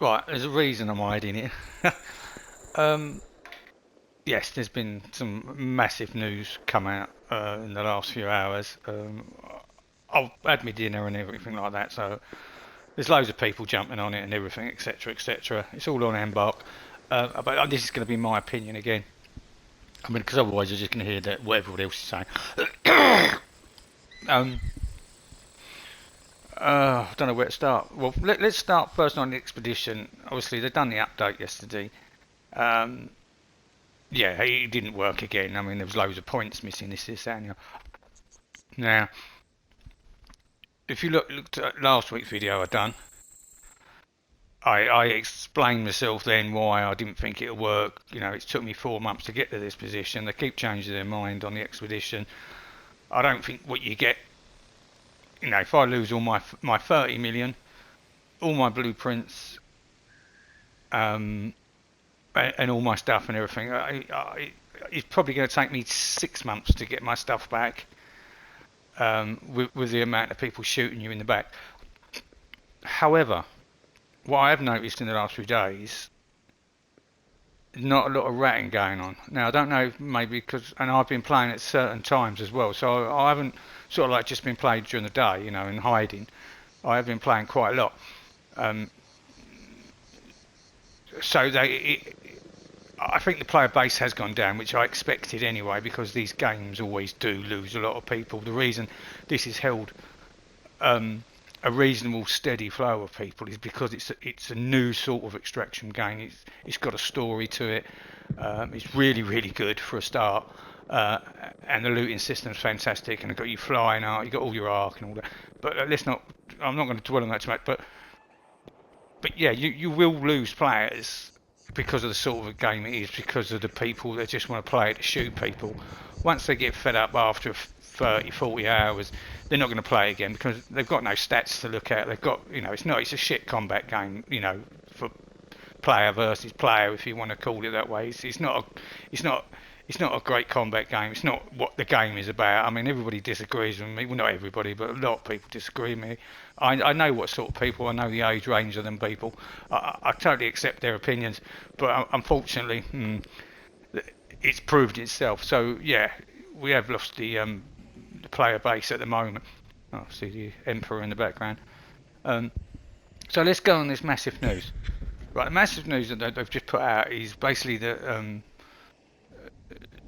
Right, there's a reason I'm hiding it. um, yes, there's been some massive news come out in the last few hours. I've had my dinner and everything like that, so there's loads of people jumping on it and everything, etc., etc. It's all on Embark. But this is going to be my opinion again. I mean, because otherwise you're just going to hear that what everybody else is saying. um, I don't know where to start. Well, let's start first on the expedition. Obviously, they've done the update yesterday. Um, yeah, it didn't work again. I mean, there was loads of points missing. This, that, and the other. Now, if you looked at last week's video I done, I explained myself then why I didn't think it'll work. You know, it took me 4 months to get to this position. They keep changing their mind on the expedition. I don't think what you get. You know, if I lose all my 30 million, all my blueprints, um, and all my stuff and everything, it's probably going to take me 6 months to get my stuff back. With the amount of people shooting you in the back. However, what I have noticed in the last few days, not a lot of ratting going on. Now I don't know, maybe because, and I've been playing at certain times as well, so I haven't sort of like just been playing during the day, you know, and hiding. I have been playing quite a lot. Um, so I think the player base has gone down, which I expected anyway, because these games always do lose a lot of people. The reason this is held um, a reasonable, steady flow of people is because it's a new sort of extraction game. It's got a story to it. It's really really good for a start, uh, and the looting system's fantastic. And it's got you flying out, you got all your arc and all that. But let's not. I'm not going to dwell on that too much. But yeah, you will lose players because of the sort of a game it is, because of the people that just want to play it to shoot people. Once they get fed up after 30, 40 hours, they're not going to play again because they've got no stats to look at. They've got, you know, it's a shit combat game, you know, for player versus player, if you want to call it that way. It's not it's not it's not a great combat game. It's not what the game is about. I mean, everybody disagrees with me. Well, not everybody, but a lot of people disagree with me. I know what sort of people. I know the age range of them people. I totally accept their opinions, but unfortunately, it's proved itself. So yeah, we have lost the player base at the moment. Oh, I see the Emperor in the background. Um, so let's go on this massive news. Right, the massive news that they've just put out is basically that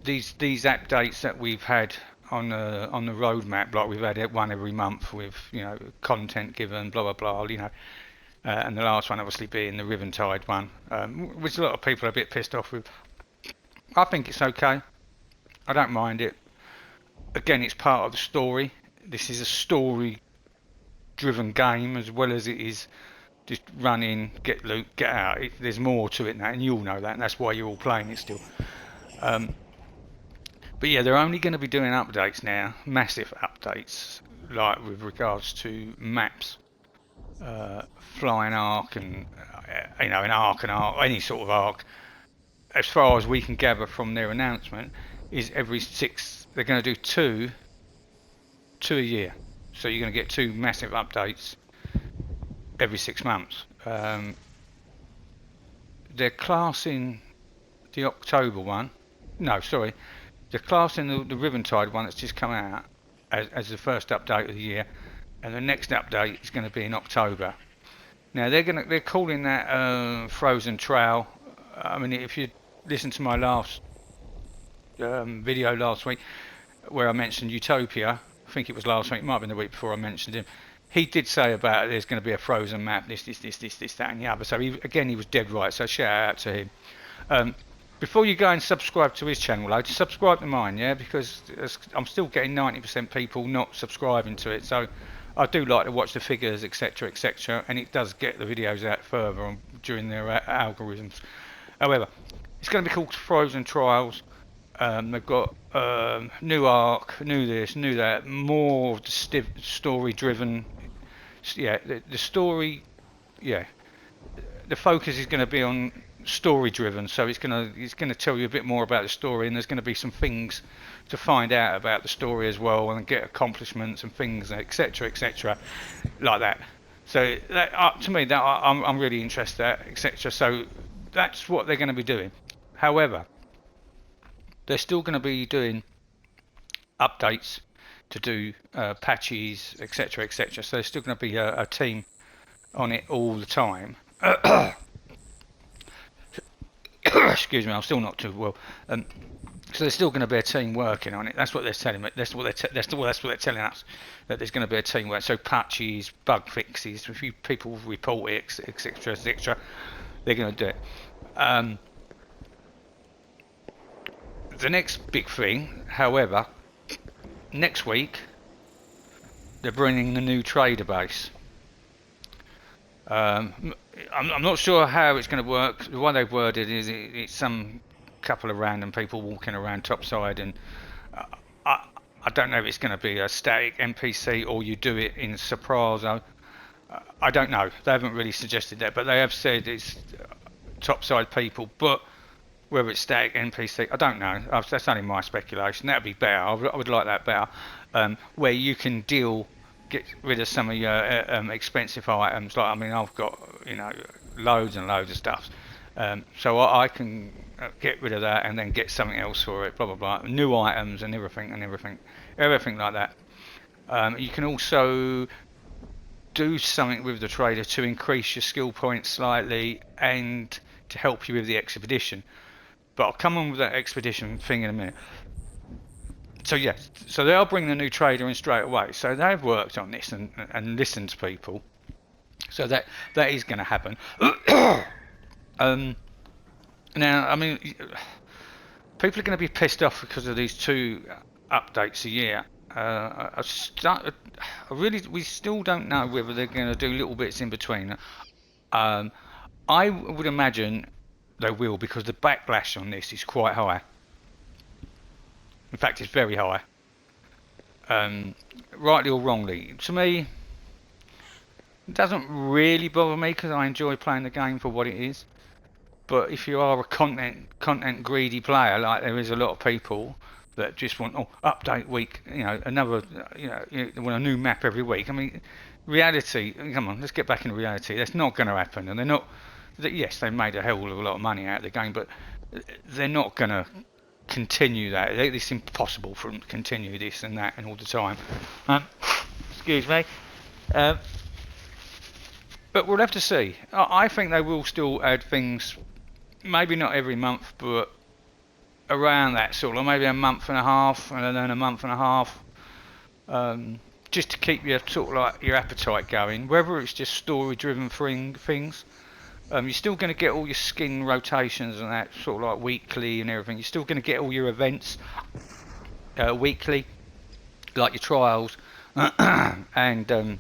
these updates that we've had on the roadmap, like we've had one every month with, you know, content given, blah blah blah, you know, and the last one obviously being the Riventide one, which a lot of people are a bit pissed off with. I think it's okay. I don't mind it. Again, it's part of the story. This is a story-driven game as well as it is just run in, get loot, get out. There's more to it now, and you all know that, and that's why you're all playing it still. Um, but yeah, they're only going to be doing updates now, massive updates, like with regards to maps, flying arc, and you know, an arc, any sort of arc. As far as we can gather from their announcement, is every six. They're going to do two a year. So you're going to get two massive updates every 6 months. They're classing the October one. No, sorry, they're classing the Riventide one that's just come out as the first update of the year, and the next update is going to be in October. Now they're calling that Frozen Trail. I mean, if you listen to my last video last week where I mentioned Utopia, I think it was last week, it might have been the week before I mentioned him. He did say about there's going to be a frozen map, this, that, and the other. So he was dead right. So shout out to him. Um, before you go and subscribe to his channel, though, just subscribe to mine, yeah, because I'm still getting 90% people not subscribing to it. So I do like to watch the figures, etc., etc., and it does get the videos out further during their algorithms. However, it's going to be called Frozen Trials. They've got new arc, new this, new that, more of the story-driven. Yeah, the story. Yeah, the focus is going to be on story-driven. So it's gonna tell you a bit more about the story, and there's going to be some things to find out about the story as well, and get accomplishments and things, etc., etc., like that. So that, to me, that I'm really interested at, etc. So that's what they're going to be doing. However, they're still going to be doing updates to do patches, etc., etc. So there's still going to be a team on it all the time. Excuse me, I'm still not too well. So there's still going to be a team working on it. That's what they're telling me. That's what they're telling us. That there's going to be a team work. So patches, bug fixes, if you people report it, etc., etc., they're going to do it. The next big thing, however, next week they're bringing the new trader base. I'm not sure how it's going to work. The way they've worded it is it's some couple of random people walking around topside, and I I don't know if it's going to be a static NPC or you do it in Soprazo. I don't know. They haven't really suggested that, but they have said it's topside people. But whether it's static NPC, I don't know. That's only my speculation. That'd be better. I would like that better, where you can get rid of some of your expensive items. Like, I mean, I've got loads and loads of stuff, so I can get rid of that and then get something else for it. Blah blah blah. New items and everything like that. You can also do something with the trader to increase your skill points slightly and to help you with the expedition. But I'll come on with that expedition thing in a minute. So yes, so they'll bring the new trader in straight away. So they've worked on this and listened to people. So that is going to happen. Now, I mean, people are going to be pissed off because of these 2 updates a year. We still don't know whether they're going to do little bits in between. I would imagine they will, because the backlash on this is quite high. In fact, it's very high. Rightly or wrongly, to me, it doesn't really bother me because I enjoy playing the game for what it is. But if you are a content greedy player, like there is a lot of people that just want update week, another, they want a new map every week. I mean, reality. Come on, let's get back into reality. That's not going to happen, and they're not. Yes, they made a hell of a lot of money out of the game, but they're not going to continue that. It's impossible for them to continue this and that and all the time. Excuse me. But we'll have to see. I think they will still add things, maybe not every month, but around that sort of, maybe a month and a half, and then a month and a half, just to keep your sort of like your appetite going. Whether it's just story-driven things, you're still going to get all your skin rotations and that sort of like weekly and everything. You're still going to get all your events weekly, like your trials and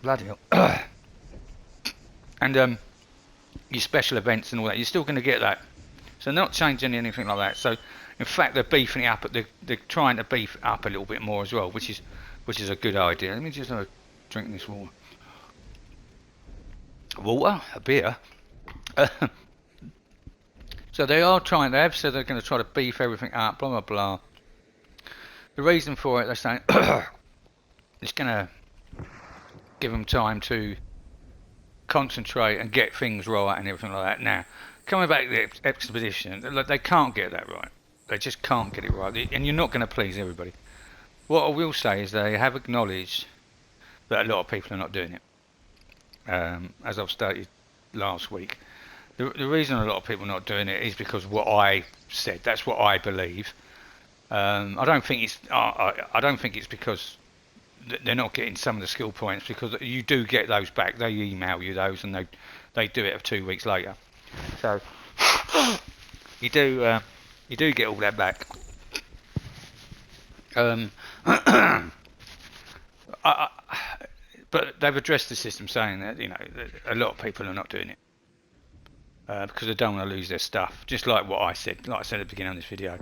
bloody hell, and your special events and all that. You're still going to get that. So they're not changing anything like that. So in fact, they're beefing it up. They're trying to beef it up a little bit more as well, which is a good idea. Let me just have a drink this water. A beer. So they have said they're going to try to beef everything up, blah blah blah. The reason for it, they're saying it's going to give them time to concentrate and get things right and everything like that. Now, coming back to the expedition, they can't get that right. They just can't get it right, and you're not going to please everybody. What I will say is they have acknowledged that a lot of people are not doing it. As I've stated last week, the reason a lot of people are not doing it is because of what I said. That's what I believe. I don't think it's because they're not getting some of the skill points, because you do get those back. They email you those, and they do it 2 weeks later. So you do get all that back. But they've addressed the system, saying that that a lot of people are not doing it because they don't want to lose their stuff. Just like what I said, at the beginning of this video.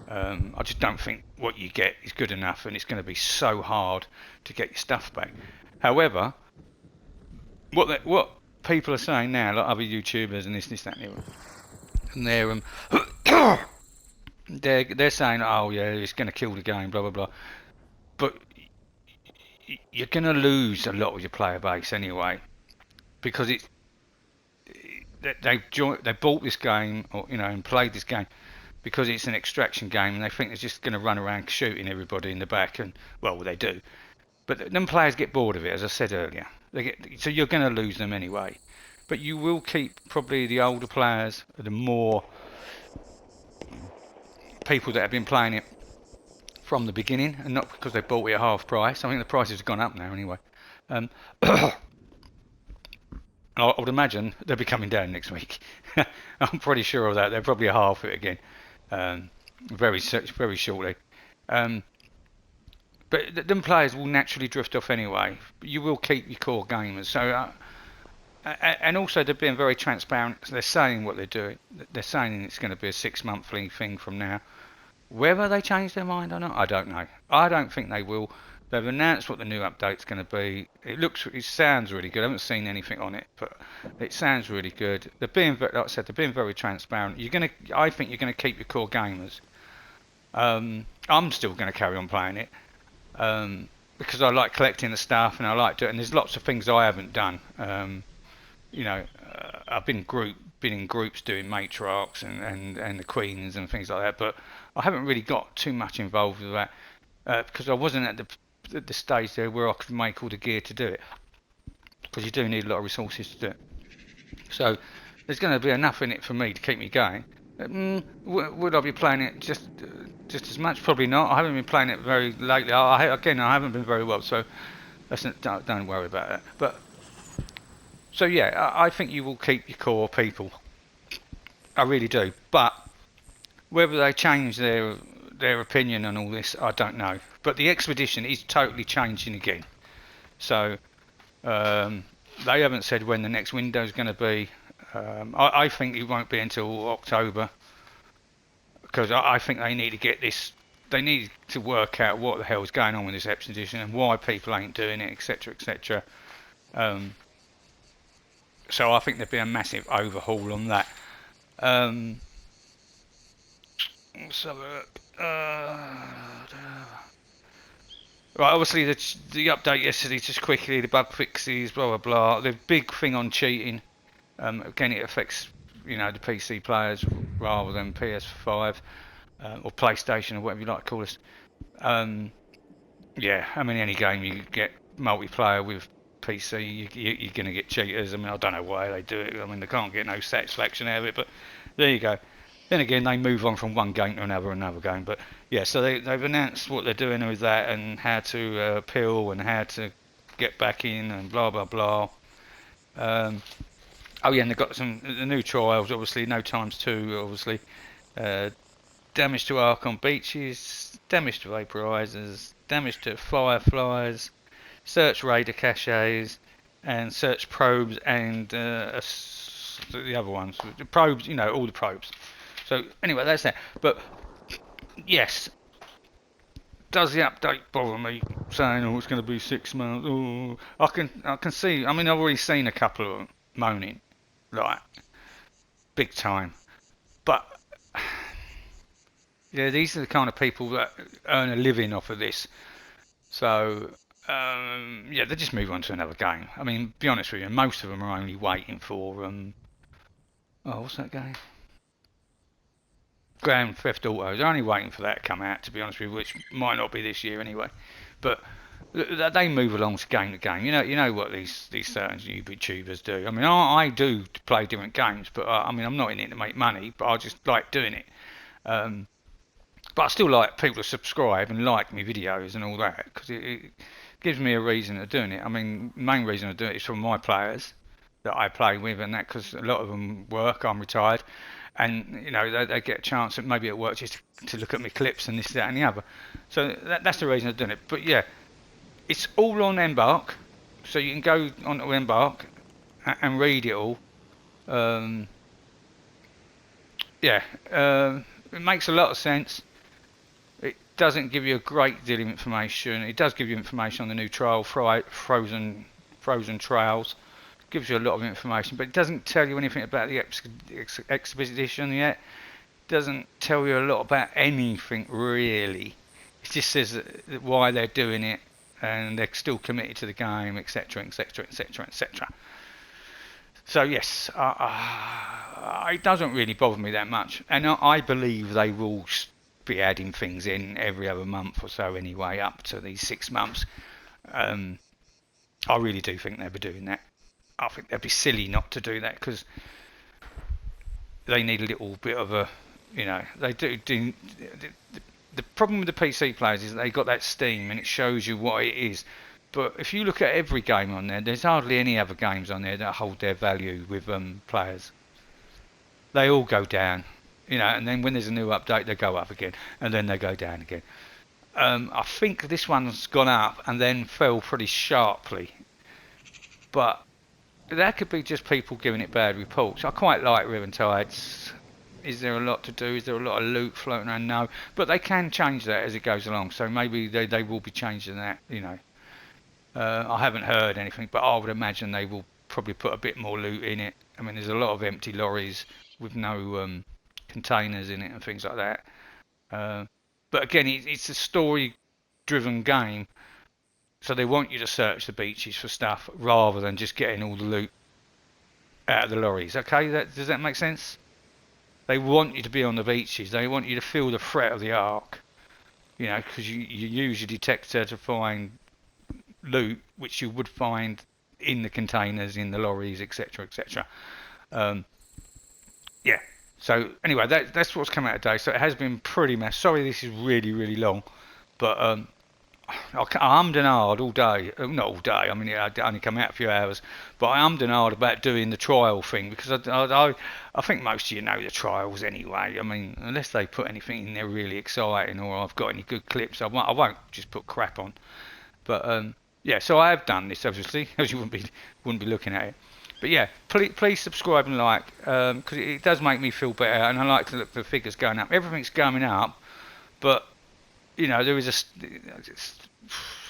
I just don't think what you get is good enough, and it's going to be so hard to get your stuff back. However, what people are saying now, like other YouTubers and this, that, and they're saying, oh yeah, it's going to kill the game, blah blah blah. But you're going to lose a lot of your player base anyway, because they bought this game, or and played this game because it's an extraction game, and they think they're just going to run around shooting everybody in the back, and well, they do. But them players get bored of it, as I said earlier. So you're going to lose them anyway. But you will keep probably the older players, the more people that have been playing it from the beginning, and not because they bought it at half price. I think the prices have gone up now anyway. Um, I would imagine they'll be coming down next week. I'm pretty sure of that. They're probably half it again, very shortly. Um, but them players will naturally drift off anyway. You will keep your core gamers. So, and also they're being very transparent. They're saying what they're doing. They're saying it's going to be a 6-monthly thing from now. Whether they change their mind or not, I don't know. I don't think they will. They've announced what the new update's going to be. It sounds really good. I haven't seen anything on it, but it sounds really good. They're being, like I said, they're being very transparent. I think you're going to keep your core gamers. I'm still going to carry on playing it because I like collecting the stuff and I like doing. And there's lots of things I haven't done. I've been in groups doing matriarchs and the queens and things like that, but I haven't really got too much involved with that because I wasn't at the stage there where I could make all the gear to do it, because you do need a lot of resources to do it. So there's going to be enough in it for me to keep me going. Would I be playing it just as much? Probably not. I haven't been playing it very lately. I haven't been very well, so don't worry about that. But so yeah, I think you will keep your core people. I really do. But whether they change their opinion on all this, I don't know. But the expedition is totally changing again. So they haven't said when the next window is going to be. I think it won't be until October, because I think they need to get this. They need to work out what the hell is going on with this expedition and why people ain't doing it, etc., etc. So I think there'd be a massive overhaul on that. So, right, obviously the update yesterday, just quickly, the bug fixes, blah blah blah. The big thing on cheating, again, it affects the PC players rather than PS5 or PlayStation or whatever you like to call this. Yeah, I mean, any game you get multiplayer with PC, you're going to get cheaters. I mean, I don't know why they do it. I mean, they can't get no satisfaction out of it, but there you go. Then again, they move on from one game to another game. But yeah, so they've announced what they're doing with that and how to appeal and how to get back in and blah blah blah. Oh yeah, and they've got the new trials. Obviously, no times two. Obviously, damage to arc on beaches, damage to vaporizers, damage to fireflies, search raider caches, and search probes and the other ones. The probes, all the probes. So anyway, that's that. But yes, does the update bother me saying, "Oh, it's going to be 6 months"? Oh, I can see. I mean, I've already seen a couple of them moaning, like big time. But yeah, these are the kind of people that earn a living off of this. So yeah, they just move on to another game. I mean, be honest with you, most of them are only waiting for oh, what's that game? Grand Theft Auto. They're only waiting for that to come out, to be honest with you, which might not be this year anyway. But they move along to game. You know what these certain YouTubers do. I mean, I do play different games, but I mean, I'm not in it to make money, but I just like doing it. But I still like people to subscribe and like my videos and all that, because it gives me a reason of doing it. I mean, the main reason I do it is for my players that I play with, and that because a lot of them work. I'm retired, and they get a chance at maybe at work just to look at my clips and this, that, and the other. So that's the reason I'm doing it. But yeah, it's all on Embark, so you can go onto Embark and read it all. Yeah, it makes a lot of sense. It doesn't give you a great deal of information. It does give you information on the new trial, frozen trials. It gives you a lot of information, but it doesn't tell you anything about the expedition yet. It doesn't tell you a lot about anything really. It just says why they're doing it and they're still committed to the game, etc., etc., etc., etc. So yes, it doesn't really bother me that much, and I believe they will be adding things in every other month or so anyway, up to these 6 months. Um, I really do think they'll be doing that. I think they'd be silly not to do that because they need a little bit of a, they do. The problem with the PC players is they got that Steam and it shows you what it is. But if you look at every game on there, there's hardly any other games on there that hold their value with players. They all go down, and then when there's a new update, they go up again, and then they go down again. I think this one's gone up and then fell pretty sharply, but that could be just people giving it bad reports. I quite like Riventide's. Is there a lot to do? Is there a lot of loot floating around? No, but they can change that as it goes along. So maybe they will be changing that. I haven't heard anything, but I would imagine they will probably put a bit more loot in it. I mean, there's a lot of empty lorries with no containers in it and things like that. But again, it's a story-driven game, so they want you to search the beaches for stuff rather than just getting all the loot out of the lorries. Okay, does that make sense? They want you to be on the beaches. They want you to feel the threat of the ark. Because you use your detector to find loot, which you would find in the containers, in the lorries, etc., etc. Yeah. So anyway, that's what's come out today. So it has been pretty mess. Sorry, this is really, really long, but I hummed and hard all day. Not all day. I mean, it only come out a few hours, but I hummed and hard about doing the trial thing because I think most of you know the trials anyway. I mean, unless they put anything in there really exciting or I've got any good clips, I won't just put crap on. But yeah, so I have done this obviously, as you wouldn't be looking at it. But yeah, please subscribe and like because it does make me feel better, and I like to look at the figures going up. Everything's going up, but there is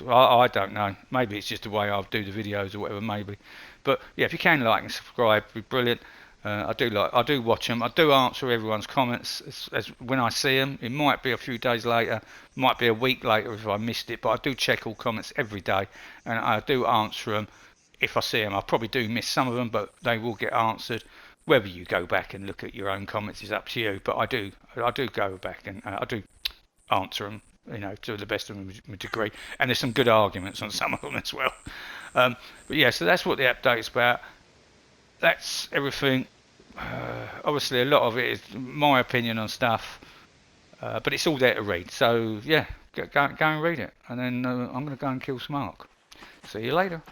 I don't know. Maybe it's just the way I do the videos or whatever. Maybe, but yeah, if you can like and subscribe, it'd be brilliant. I do watch them. I do answer everyone's comments as when I see them. It might be a few days later, might be a week later if I missed it, but I do check all comments every day, and I do answer them if I see them. I probably do miss some of them, but they will get answered. Whether you go back and look at your own comments is up to you. But I do go back and I do answer them, to the best of my degree. And there's some good arguments on some of them as well. But yeah, so that's what the update is about. That's everything. Obviously, a lot of it is my opinion on stuff, but it's all there to read. So yeah, go and read it, and then I'm going to go and kill Smark. See you later.